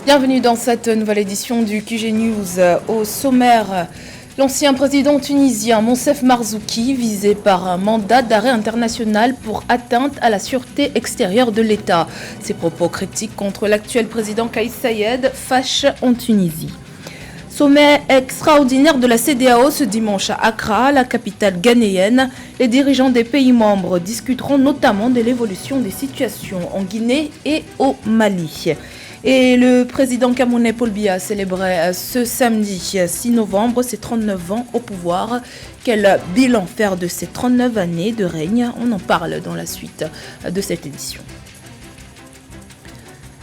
Bienvenue dans cette nouvelle édition du QG News. Au sommaire, l'ancien président tunisien Moncef Marzouki visé par un mandat d'arrêt international pour atteinte à la sûreté extérieure de l'État. Ses propos critiques contre l'actuel président Kais Saied fâchent en Tunisie. Sommet extraordinaire de la CEDEAO ce dimanche à Accra, la capitale ghanéenne. Les dirigeants des pays membres discuteront notamment de l'évolution des situations en Guinée et au Mali. Et le président camerounais Paul Biya célébrait ce samedi 6 novembre ses 39 ans au pouvoir. Quel bilan faire de ces 39 années de règne? On en parle dans la suite de cette édition.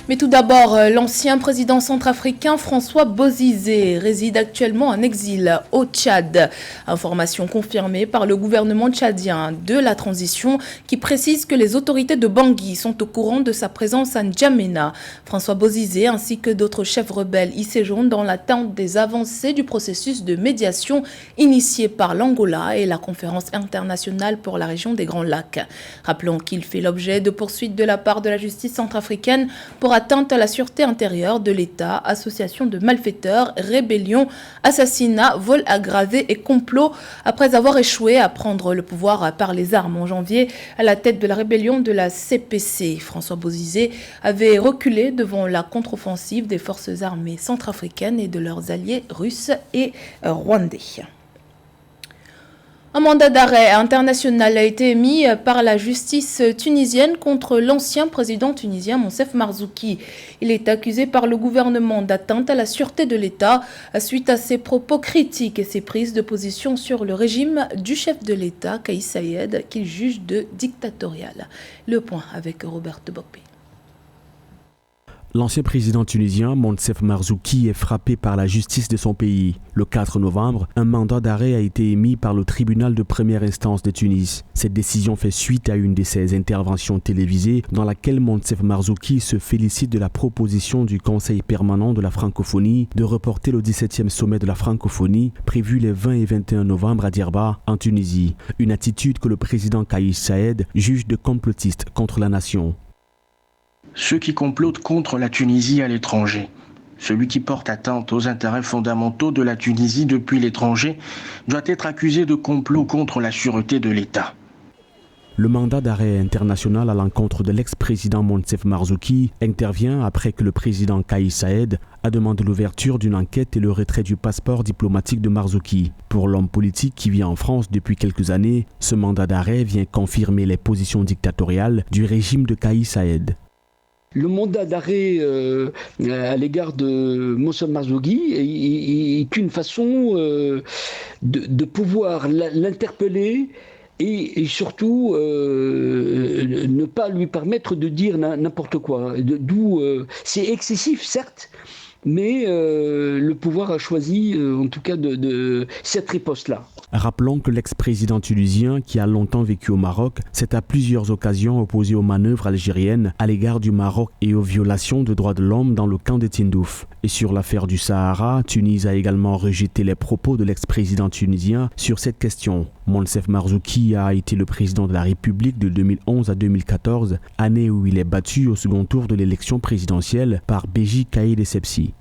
Mais tout d'abord, l'ancien président centrafricain François Bozizé réside actuellement en exil au Tchad. Information confirmée par le gouvernement tchadien de la transition qui précise que les autorités de Bangui sont au courant de sa présence à N'Djamena. François Bozizé ainsi que d'autres chefs rebelles y séjournent dans l'attente des avancées du processus de médiation initié par l'Angola et la conférence internationale pour la région des Grands Lacs. Rappelons qu'il fait l'objet de poursuites de la part de la justice centrafricaine pour atteinte à la sûreté intérieure de l'État, association de malfaiteurs, rébellion, assassinat, vol aggravé et complot après avoir échoué à prendre le pouvoir par les armes en janvier à la tête de la rébellion de la CPC. François Bozizé avait reculé devant la contre-offensive des forces armées centrafricaines et de leurs alliés russes et rwandais. Un mandat d'arrêt international a été émis par la justice tunisienne contre l'ancien président tunisien Moncef Marzouki. Il est accusé par le gouvernement d'atteinte à la sûreté de l'État suite à ses propos critiques et ses prises de position sur le régime du chef de l'État, Kais Saied, qu'il juge de dictatorial. Le point avec Robert Bokpe. L'ancien président tunisien Moncef Marzouki est frappé par la justice de son pays. Le 4 novembre, un mandat d'arrêt a été émis par le tribunal de première instance de Tunis. Cette décision fait suite à une de ses interventions télévisées dans laquelle Moncef Marzouki se félicite de la proposition du Conseil permanent de la francophonie de reporter le 17e sommet de la francophonie prévu les 20 et 21 novembre à Djerba, en Tunisie. Une attitude que le président Kais Saied juge de complotiste contre la nation. Ceux qui complotent contre la Tunisie à l'étranger, celui qui porte atteinte aux intérêts fondamentaux de la Tunisie depuis l'étranger, doit être accusé de complot contre la sûreté de l'État. Le mandat d'arrêt international à l'encontre de l'ex-président Moncef Marzouki intervient après que le président Kais Saied a demandé l'ouverture d'une enquête et le retrait du passeport diplomatique de Marzouki. Pour l'homme politique qui vit en France depuis quelques années, ce mandat d'arrêt vient confirmer les positions dictatoriales du régime de Kais Saied. Le mandat d'arrêt à l'égard de Moncef Marzouki est une façon de pouvoir l'interpeller et surtout ne pas lui permettre de dire n'importe quoi. D'où c'est excessif, certes, mais le pouvoir a choisi en tout cas de cette riposte-là. Rappelons que l'ex-président tunisien, qui a longtemps vécu au Maroc, s'est à plusieurs occasions opposé aux manœuvres algériennes à l'égard du Maroc et aux violations de droits de l'homme dans le camp de Tindouf. Et sur l'affaire du Sahara, Tunis a également rejeté les propos de l'ex-président tunisien sur cette question. Moncef Marzouki a été le président de la République de 2011 à 2014, année où il est battu au second tour de l'élection présidentielle par Béji Caïd Essebsi.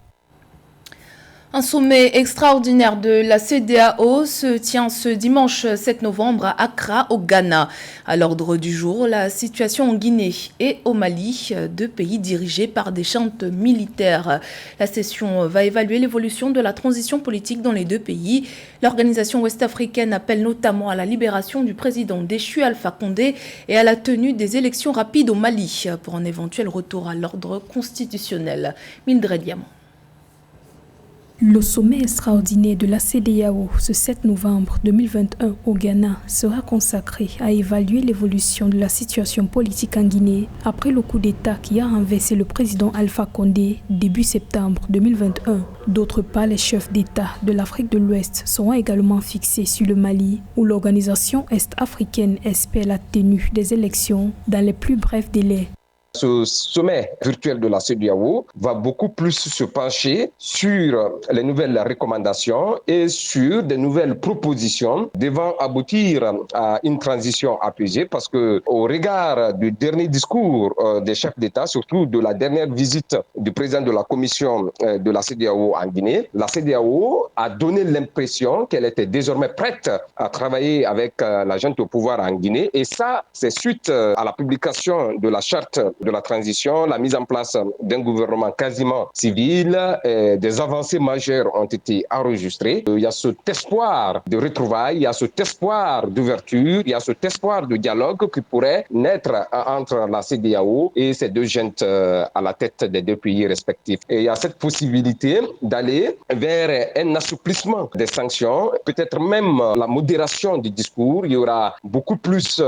Un sommet extraordinaire de la CEDEAO se tient ce dimanche 7 novembre à Accra, au Ghana. À l'ordre du jour, la situation en Guinée et au Mali, deux pays dirigés par des juntes militaires. La session va évaluer l'évolution de la transition politique dans les deux pays. L'organisation ouest-africaine appelle notamment à la libération du président déchu Alpha Condé et à la tenue des élections rapides au Mali pour un éventuel retour à l'ordre constitutionnel. Mildred Diamant. Le sommet extraordinaire de la CEDEAO ce 7 novembre 2021 au Ghana sera consacré à évaluer l'évolution de la situation politique en Guinée après le coup d'État qui a renversé le président Alpha Condé début septembre 2021. D'autre part, les chefs d'État de l'Afrique de l'Ouest seront également fixés sur le Mali où l'organisation est-africaine espère la tenue des élections dans les plus brefs délais. Ce sommet virtuel de la CEDEAO va beaucoup plus se pencher sur les nouvelles recommandations et sur des nouvelles propositions devant aboutir à une transition apaisée, parce que au regard du dernier discours des chefs d'État, surtout de la dernière visite du président de la commission de la CEDEAO en Guinée, la CEDEAO a donné l'impression qu'elle était désormais prête à travailler avec la junte au pouvoir en Guinée, et ça, c'est suite à la publication de la charte de la transition, la mise en place d'un gouvernement quasiment civil, des avancées majeures ont été enregistrées. Il y a cet espoir de retrouvailles, il y a cet espoir d'ouverture, il y a cet espoir de dialogue qui pourrait naître entre la CEDEAO et ces deux juntes à la tête des deux pays respectifs. Et il y a cette possibilité d'aller vers un assouplissement des sanctions, peut-être même la modération du discours. Il y aura beaucoup plus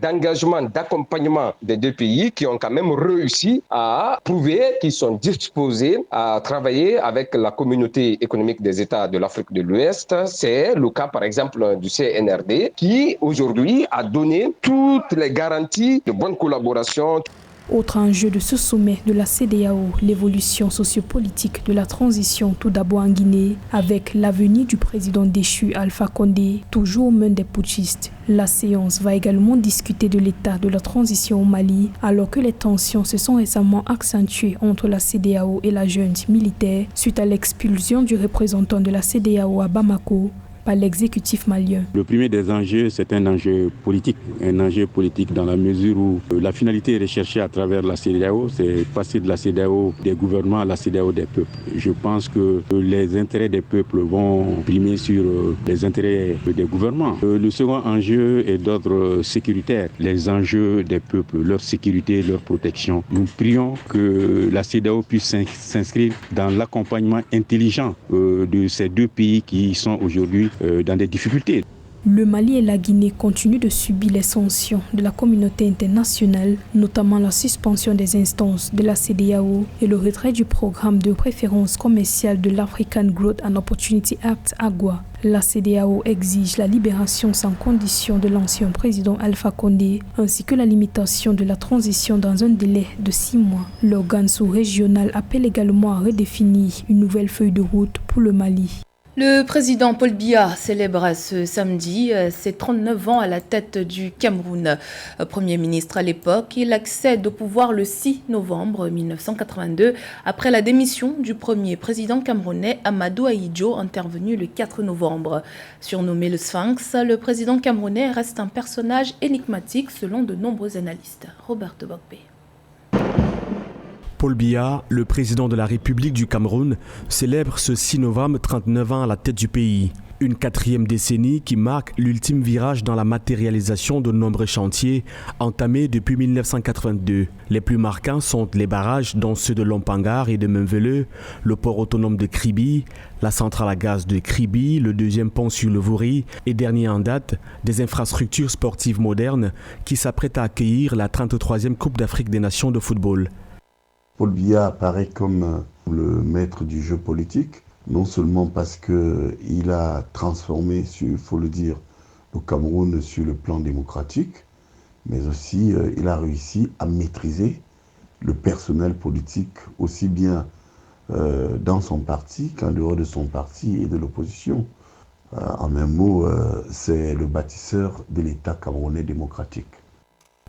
d'engagement, d'accompagnement des deux pays qui ont quand même réussi à prouver qu'ils sont disposés à travailler avec la communauté économique des États de l'Afrique de l'Ouest. C'est le cas par exemple du CNRD qui aujourd'hui a donné toutes les garanties de bonne collaboration. Autre enjeu de ce sommet de la CEDEAO, l'évolution sociopolitique de la transition, tout d'abord en Guinée, avec l'avenir du président déchu Alpha Condé, toujours aux mains des putschistes. La séance va également discuter de l'état de la transition au Mali, alors que les tensions se sont récemment accentuées entre la CEDEAO et la junte militaire suite à l'expulsion du représentant de la CEDEAO à Bamako par l'exécutif malien. Le premier des enjeux, c'est un enjeu politique dans la mesure où la finalité recherchée à travers la CEDEAO, c'est passer de la CEDEAO des gouvernements à la CEDEAO des peuples. Je pense que les intérêts des peuples vont primer sur les intérêts des gouvernements. Le second enjeu est d'ordre sécuritaire, les enjeux des peuples, leur sécurité, leur protection. Nous prions que la CEDEAO puisse s'inscrire dans l'accompagnement intelligent de ces deux pays qui sont aujourd'hui dans des difficultés. Le Mali et la Guinée continuent de subir les sanctions de la communauté internationale, notamment la suspension des instances de la CEDEAO et le retrait du programme de préférence commerciale de l'African Growth and Opportunity Act AGOA. La CEDEAO exige la libération sans condition de l'ancien président Alpha Condé ainsi que la limitation de la transition dans un délai de 6 mois. L'organe sous-régional appelle également à redéfinir une nouvelle feuille de route pour le Mali. Le président Paul Biya célèbre ce samedi ses 39 ans à la tête du Cameroun. Premier ministre à l'époque, il accède au pouvoir le 6 novembre 1982 après la démission du premier président camerounais Amadou Ahidjo intervenu le 4 novembre. Surnommé le Sphinx, le président camerounais reste un personnage énigmatique selon de nombreux analystes. Robert Bokbe. Paul Biya, le président de la République du Cameroun, célèbre ce 6 novembre 39 ans à la tête du pays. Une 4e décennie qui marque l'ultime virage dans la matérialisation de nombreux chantiers entamés depuis 1982. Les plus marquants sont les barrages, dont ceux de Lompangar et de Menveleu, le port autonome de Kribi, la centrale à gaz de Kribi, le 2e pont sur le Vouri et dernier en date, des infrastructures sportives modernes qui s'apprêtent à accueillir la 33e Coupe d'Afrique des Nations de football. Paul Biya apparaît comme le maître du jeu politique, non seulement parce qu'il a transformé, il faut le dire, le Cameroun sur le plan démocratique, mais aussi il a réussi à maîtriser le personnel politique aussi bien dans son parti qu'en dehors de son parti et de l'opposition. En un mot, c'est le bâtisseur de l'État camerounais démocratique.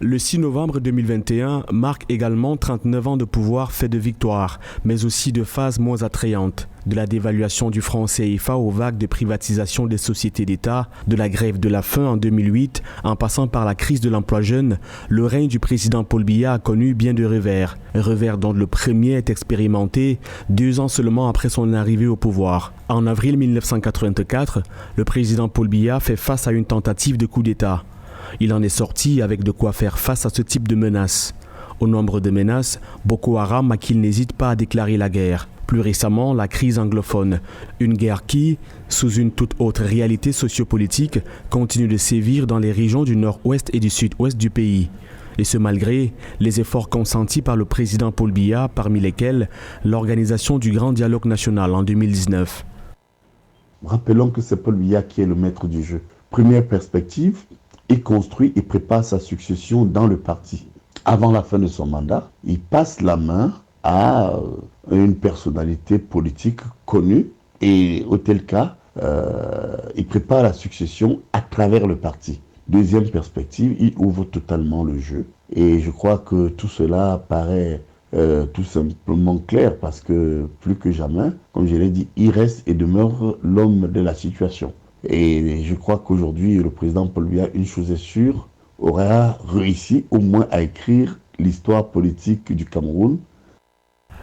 Le 6 novembre 2021 marque également 39 ans de pouvoir fait de victoires, mais aussi de phases moins attrayantes. De la dévaluation du franc CFA aux vagues de privatisation des sociétés d'État, de la grève de la faim en 2008, en passant par la crise de l'emploi jeune, le règne du président Paul Biya a connu bien de revers. Revers dont le premier est expérimenté 2 ans seulement après son arrivée au pouvoir. En avril 1984, le président Paul Biya fait face à une tentative de coup d'État. Il en est sorti avec de quoi faire face à ce type de menaces. Au nombre de menaces, Boko Haram à qui il n'hésite pas à déclarer la guerre. Plus récemment, la crise anglophone. Une guerre qui, sous une toute autre réalité sociopolitique, continue de sévir dans les régions du nord-ouest et du sud-ouest du pays. Et ce malgré les efforts consentis par le président Paul Biya, parmi lesquels l'organisation du Grand Dialogue National en 2019. Rappelons que c'est Paul Biya qui est le maître du jeu. Première perspective, il construit et prépare sa succession dans le parti. avant la fin de son mandat, il passe la main à une personnalité politique connue et auquel cas, il prépare la succession à travers le parti. Deuxième perspective, il ouvre totalement le jeu. Et je crois que tout cela paraît tout simplement clair parce que plus que jamais, comme je l'ai dit, il reste et demeure l'homme de la situation. Et je crois qu'aujourd'hui, le président Paul Biya, une chose est sûre, aura réussi au moins à écrire l'histoire politique du Cameroun.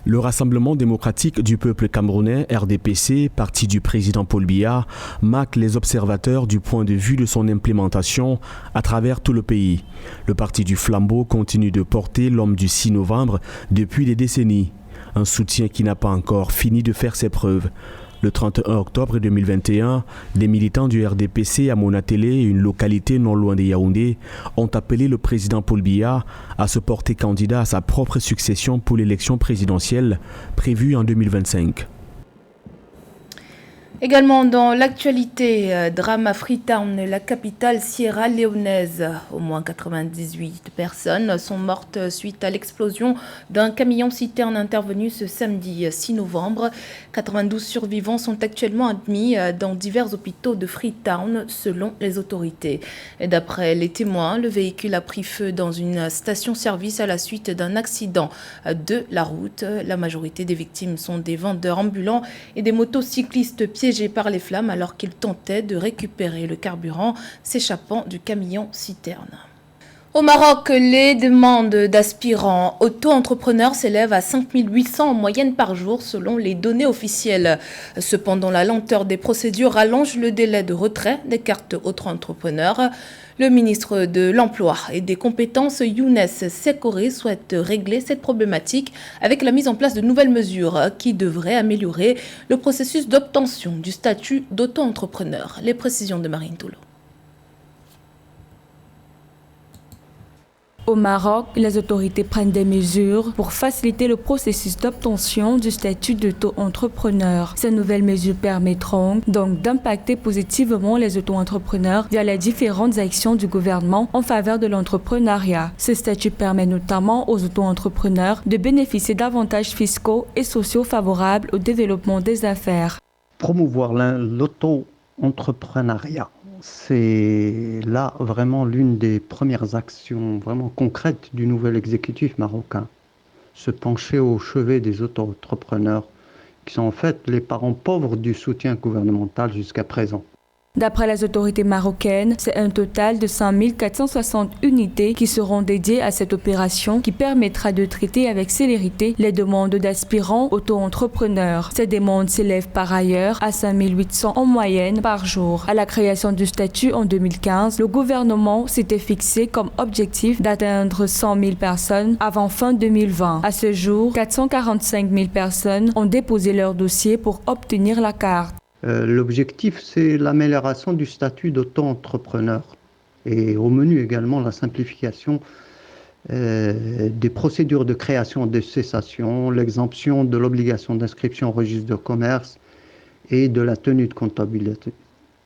Le Rassemblement démocratique du peuple camerounais, RDPC, parti du président Paul Biya, marque les observateurs du point de vue de son implémentation à travers tout le pays. Le parti du flambeau continue de porter l'homme du 6 novembre depuis des décennies. Un soutien qui n'a pas encore fini de faire ses preuves. Le 31 octobre 2021, des militants du RDPC à Monatélé, une localité non loin de Yaoundé, ont appelé le président Paul Biya à se porter candidat à sa propre succession pour l'élection présidentielle prévue en 2025. Également dans l'actualité, drame à Freetown, la capitale sierra-léonaise. Au moins 98 personnes sont mortes suite à l'explosion d'un camion-citerne intervenu ce samedi 6 novembre. 92 survivants sont actuellement admis dans divers hôpitaux de Freetown selon les autorités. Et d'après les témoins, le véhicule a pris feu dans une station-service à la suite d'un accident de la route. La majorité des victimes sont des vendeurs ambulants et des motocyclistes piégés par les flammes alors qu'ils tentaient de récupérer le carburant s'échappant du camion-citerne. Au Maroc, les demandes d'aspirants auto-entrepreneurs s'élèvent à 5 800 en moyenne par jour selon les données officielles. Cependant, la lenteur des procédures rallonge le délai de retrait des cartes auto-entrepreneurs. Le ministre de l'Emploi et des Compétences, Younes Sekori, souhaite régler cette problématique avec la mise en place de nouvelles mesures qui devraient améliorer le processus d'obtention du statut d'auto-entrepreneur. Les précisions de Marine Toulou. Au Maroc, les autorités prennent des mesures pour faciliter le processus d'obtention du statut d'auto-entrepreneur. Ces nouvelles mesures permettront donc d'impacter positivement les auto-entrepreneurs via les différentes actions du gouvernement en faveur de l'entrepreneuriat. Ce statut permet notamment aux auto-entrepreneurs de bénéficier d'avantages fiscaux et sociaux favorables au développement des affaires. Promouvoir l'auto-entrepreneuriat. C'est là vraiment l'une des premières actions vraiment concrètes du nouvel exécutif marocain. Se pencher au chevet des auto-entrepreneurs qui sont en fait les parents pauvres du soutien gouvernemental jusqu'à présent. D'après les autorités marocaines, c'est un total de 5 460 unités qui seront dédiées à cette opération qui permettra de traiter avec célérité les demandes d'aspirants auto-entrepreneurs. Ces demandes s'élèvent par ailleurs à 5 800 en moyenne par jour. À la création du statut en 2015, le gouvernement s'était fixé comme objectif d'atteindre 100 000 personnes avant fin 2020. À ce jour, 445 000 personnes ont déposé leur dossier pour obtenir la carte. L'objectif, c'est l'amélioration du statut d'auto-entrepreneur et au menu également la simplification des procédures de création et de cessation, l'exemption de l'obligation d'inscription au registre de commerce et de la tenue de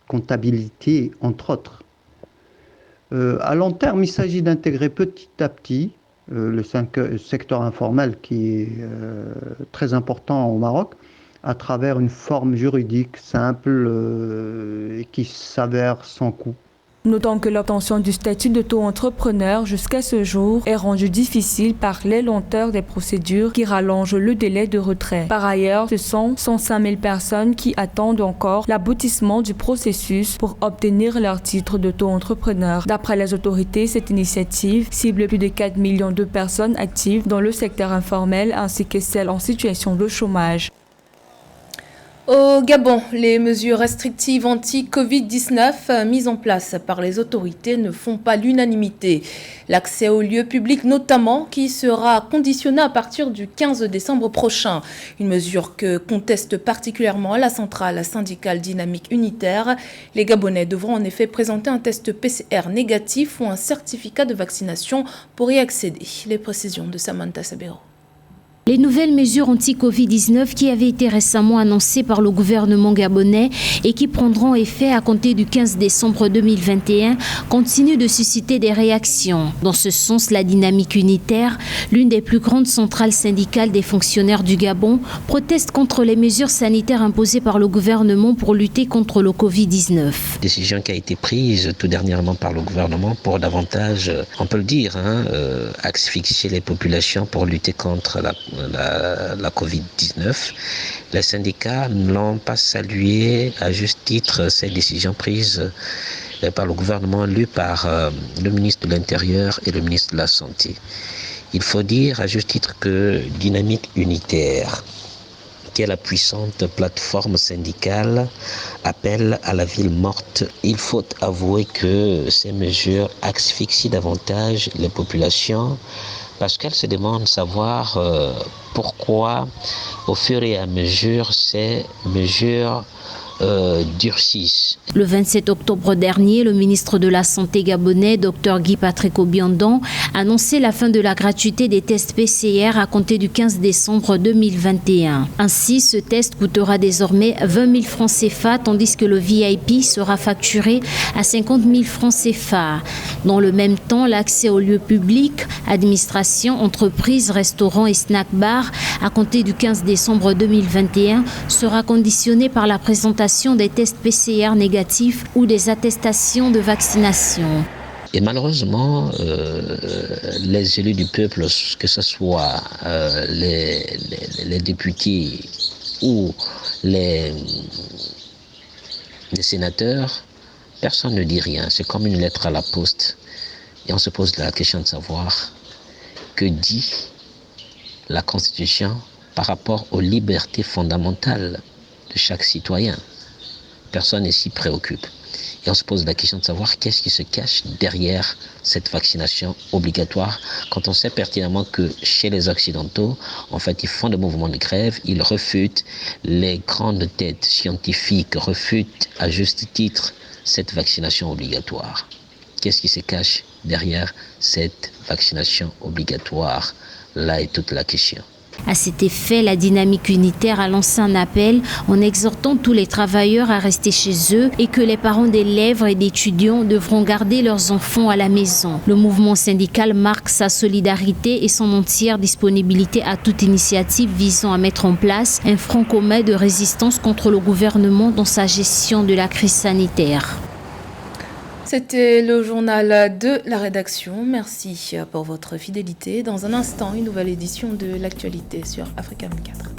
comptabilité entre autres. À long terme, il s'agit d'intégrer petit à petit le secteur informel qui est très important au Maroc, à travers une forme juridique simple et qui s'avère sans coût. Notons que l'obtention du statut d'auto-entrepreneur jusqu'à ce jour est rendue difficile par les lenteurs des procédures qui rallongent le délai de retrait. Par ailleurs, ce sont 105 000 personnes qui attendent encore l'aboutissement du processus pour obtenir leur titre d'auto-entrepreneur. D'après les autorités, cette initiative cible plus de 4 millions de personnes actives dans le secteur informel ainsi que celles en situation de chômage. Au Gabon, les mesures restrictives anti-Covid-19 mises en place par les autorités ne font pas l'unanimité. L'accès aux lieux publics notamment qui sera conditionné à partir du 15 décembre prochain. Une mesure que conteste particulièrement la centrale syndicale dynamique unitaire. Les Gabonais devront en effet présenter un test PCR négatif ou un certificat de vaccination pour y accéder. Les précisions de Samantha Sabero. Les nouvelles mesures anti-Covid-19 qui avaient été récemment annoncées par le gouvernement gabonais et qui prendront effet à compter du 15 décembre 2021 continuent de susciter des réactions. Dans ce sens, la Dynamique Unitaire, l'une des plus grandes centrales syndicales des fonctionnaires du Gabon, proteste contre les mesures sanitaires imposées par le gouvernement pour lutter contre le Covid-19. Décision qui a été prise tout dernièrement par le gouvernement pour davantage, on peut le dire, asphyxier les populations pour lutter contre la Covid-19. Les syndicats n'ont pas salué à juste titre ces décisions prises par le gouvernement élu par le ministre de l'Intérieur et le ministre de la Santé. Il faut dire à juste titre que Dynamique Unitaire, qui est la puissante plateforme syndicale, appelle à la ville morte. Il faut avouer que ces mesures asphyxient davantage les populations parce qu'elles se demandent savoir pourquoi, au fur et à mesure, ces mesures durcissent. Le 27 octobre dernier, le ministre de la Santé gabonais, Dr Guy Patrick Obiandon, annonçait la fin de la gratuité des tests PCR à compter du 15 décembre 2021. Ainsi, ce test coûtera désormais 20 000 francs CFA, tandis que le VIP sera facturé à 50 000 francs CFA. Dans le même temps, l'accès aux lieux publics, administration, entreprises, restaurants et snack-bars, à compter du 15 décembre 2021, sera conditionné par la présentation des tests PCR négatifs ou des attestations de vaccination. Et malheureusement, les élus du peuple, que ce soit les députés ou les sénateurs, personne ne dit rien. C'est comme une lettre à la poste. Et on se pose la question de savoir que dit la Constitution par rapport aux libertés fondamentales de chaque citoyen. Personne ne s'y préoccupe. Et on se pose la question de savoir qu'est-ce qui se cache derrière cette vaccination obligatoire quand on sait pertinemment que chez les Occidentaux, en fait, ils font des mouvements de grève, ils refutent, les grandes têtes scientifiques refutent à juste titre cette vaccination obligatoire. Qu'est-ce qui se cache derrière cette vaccination obligatoire? Là est toute la question. À cet effet, la Dynamique Unitaire a lancé un appel en exhortant tous les travailleurs à rester chez eux et que les parents d'élèves et d'étudiants devront garder leurs enfants à la maison. Le mouvement syndical marque sa solidarité et son entière disponibilité à toute initiative visant à mettre en place un front commun de résistance contre le gouvernement dans sa gestion de la crise sanitaire. C'était le journal de la rédaction. Merci pour votre fidélité. Dans un instant, une nouvelle édition de l'actualité sur Africa 24.